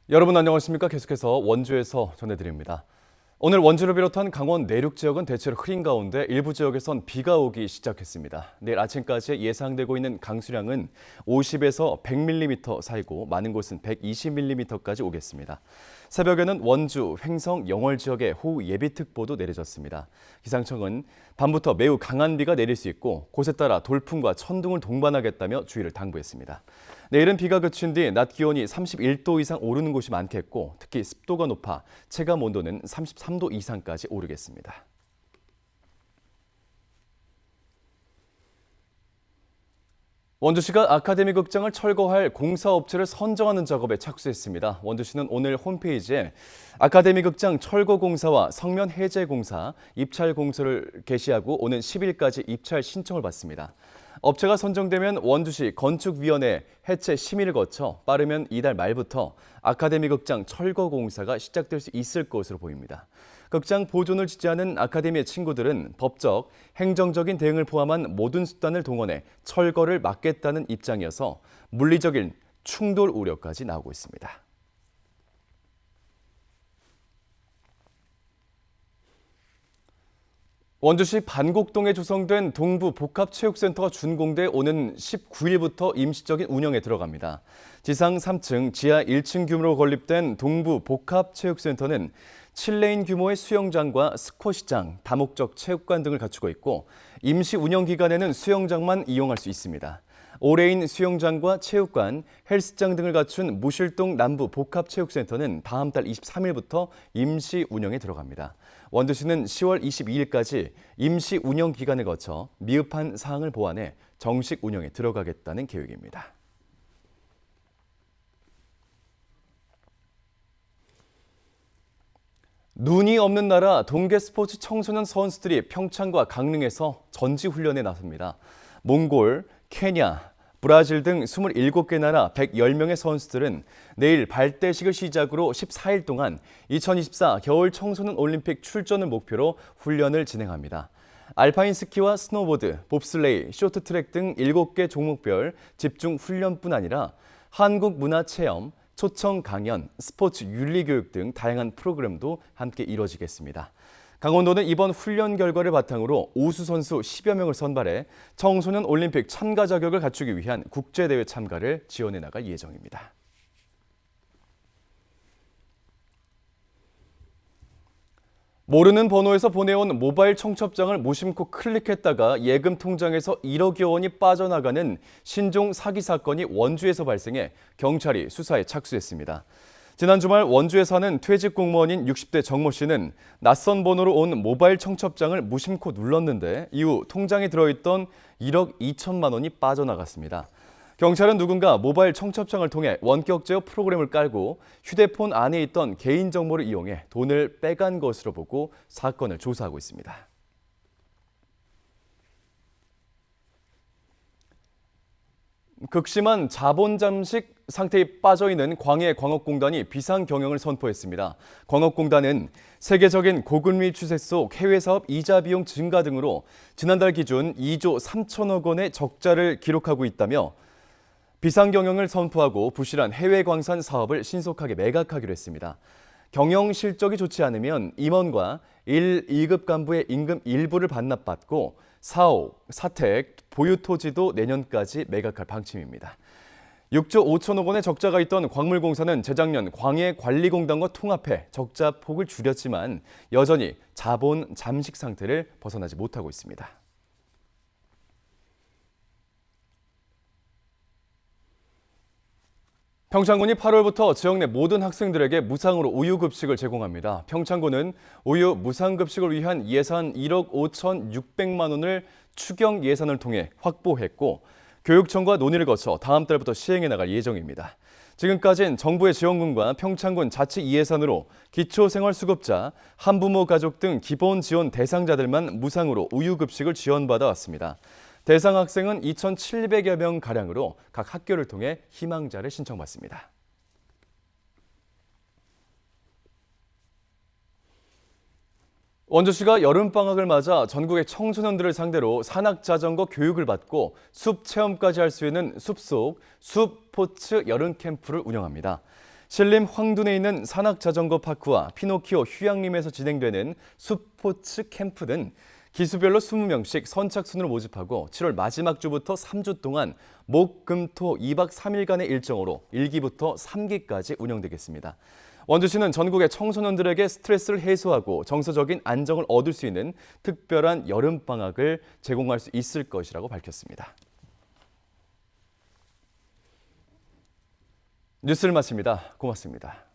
여러분 안녕하십니까? 계속해서 원주에서 전해드립니다. 오늘 원주를 비롯한 강원 내륙 지역은 대체로 흐린 가운데 일부 지역에선 비가 오기 시작했습니다. 내일 아침까지 예상되고 있는 강수량은 50에서 100mm 사이고 많은 곳은 120mm까지 오겠습니다. 새벽에는 원주, 횡성, 영월 지역에 호우 예비특보도 내려졌습니다. 기상청은 밤부터 매우 강한 비가 내릴 수 있고 곳에 따라 돌풍과 천둥을 동반하겠다며 주의를 당부했습니다. 내일은 비가 그친 뒤 낮 기온이 31도 이상 오르는 곳이 많겠고 특히 습도가 높아 체감 온도는 33도 이상까지 오르겠습니다. 원주시가 아카데미 극장을 철거할 공사업체를 선정하는 작업에 착수했습니다. 원주시는 오늘 홈페이지에 아카데미 극장 철거 공사와 성면 해제 공사, 입찰 공소를 게시하고 오는 10일까지 입찰 신청을 받습니다. 업체가 선정되면 원주시 건축위원회 해체 심의를 거쳐 빠르면 이달 말부터 아카데미 극장 철거 공사가 시작될 수 있을 것으로 보입니다. 극장 보존을 지지하는 아카데미의 친구들은 법적, 행정적인 대응을 포함한 모든 수단을 동원해 철거를 막겠다는 입장이어서 물리적인 충돌 우려까지 나오고 있습니다. 원주시 반곡동에 조성된 동부복합체육센터가 준공돼 오는 19일부터 임시적인 운영에 들어갑니다. 지상 3층, 지하 1층 규모로 건립된 동부복합체육센터는 7레인 규모의 수영장과 스쿼시장, 다목적 체육관 등을 갖추고 있고 임시 운영 기간에는 수영장만 이용할 수 있습니다. 5레인 수영장과 체육관, 헬스장 등을 갖춘 무실동 남부복합체육센터는 다음 달 23일부터 임시 운영에 들어갑니다. 원주시는 10월 22일까지 임시 운영 기간을 거쳐 미흡한 사항을 보완해 정식 운영에 들어가겠다는 계획입니다. 눈이 없는 나라 동계 스포츠 청소년 선수들이 평창과 강릉에서 전지훈련에 나섭니다. 몽골, 케냐, 브라질 등 27개 나라 110명의 선수들은 내일 발대식을 시작으로 14일 동안 2024 겨울 청소년 올림픽 출전을 목표로 훈련을 진행합니다. 알파인 스키와 스노보드, 봅슬레이, 쇼트트랙 등 7개 종목별 집중 훈련뿐 아니라 한국 문화 체험, 초청 강연, 스포츠 윤리 교육 등 다양한 프로그램도 함께 이뤄지겠습니다. 강원도는 이번 훈련 결과를 바탕으로 우수 선수 10여 명을 선발해 청소년 올림픽 참가 자격을 갖추기 위한 국제대회 참가를 지원해 나갈 예정입니다. 모르는 번호에서 보내온 모바일 청첩장을 무심코 클릭했다가 예금 통장에서 1억여 원이 빠져나가는 신종 사기 사건이 원주에서 발생해 경찰이 수사에 착수했습니다. 지난 주말 원주에 사는 퇴직 공무원인 60대 정모 씨는 낯선 번호로 온 모바일 청첩장을 무심코 눌렀는데 이후 통장에 들어있던 1억 2천만 원이 빠져나갔습니다. 경찰은 누군가 모바일 청첩장을 통해 원격 제어 프로그램을 깔고 휴대폰 안에 있던 개인정보를 이용해 돈을 빼간 것으로 보고 사건을 조사하고 있습니다. 극심한 자본 잠식 상태에 빠져있는 광해광업공단이 비상경영을 선포했습니다. 광업공단은 세계적인 고금리 추세 속 해외사업 이자 비용 증가 등으로 지난달 기준 2조 3천억 원의 적자를 기록하고 있다며 비상경영을 선포하고 부실한 해외 광산 사업을 신속하게 매각하기로 했습니다. 경영 실적이 좋지 않으면 임원과 1, 2급 간부의 임금 일부를 반납받고 사옥, 사택, 보유 토지도 내년까지 매각할 방침입니다. 6조 5천억 원의 적자가 있던 광물공사는 재작년 광해관리공단과 통합해 적자 폭을 줄였지만 여전히 자본 잠식 상태를 벗어나지 못하고 있습니다. 평창군이 8월부터 지역 내 모든 학생들에게 무상으로 우유급식을 제공합니다. 평창군은 우유 무상급식을 위한 예산 1억 5,600만 원을 추경 예산을 통해 확보했고 교육청과 논의를 거쳐 다음 달부터 시행해 나갈 예정입니다. 지금까지는 정부의 지원금과 평창군 자치 예산으로 기초생활수급자, 한부모 가족 등 기본 지원 대상자들만 무상으로 우유급식을 지원받아 왔습니다. 대상 학생은 2,700여 명가량으로 각 학교를 통해 희망자를 신청받습니다. 원주시가 여름방학을 맞아 전국의 청소년들을 상대로 산악자전거 교육을 받고 숲 체험까지 할 수 있는 숲속 숲포츠 여름 캠프를 운영합니다. 신림 황둔에 있는 산악자전거 파크와 피노키오 휴양림에서 진행되는 숲포츠 캠프는 기수별로 20명씩 선착순으로 모집하고 7월 마지막 주부터 3주 동안 목, 금, 토 2박 3일간의 일정으로 1기부터 3기까지 운영되겠습니다. 원주시는 전국의 청소년들에게 스트레스를 해소하고 정서적인 안정을 얻을 수 있는 특별한 여름방학을 제공할 수 있을 것이라고 밝혔습니다. 뉴스를 마칩니다. 고맙습니다.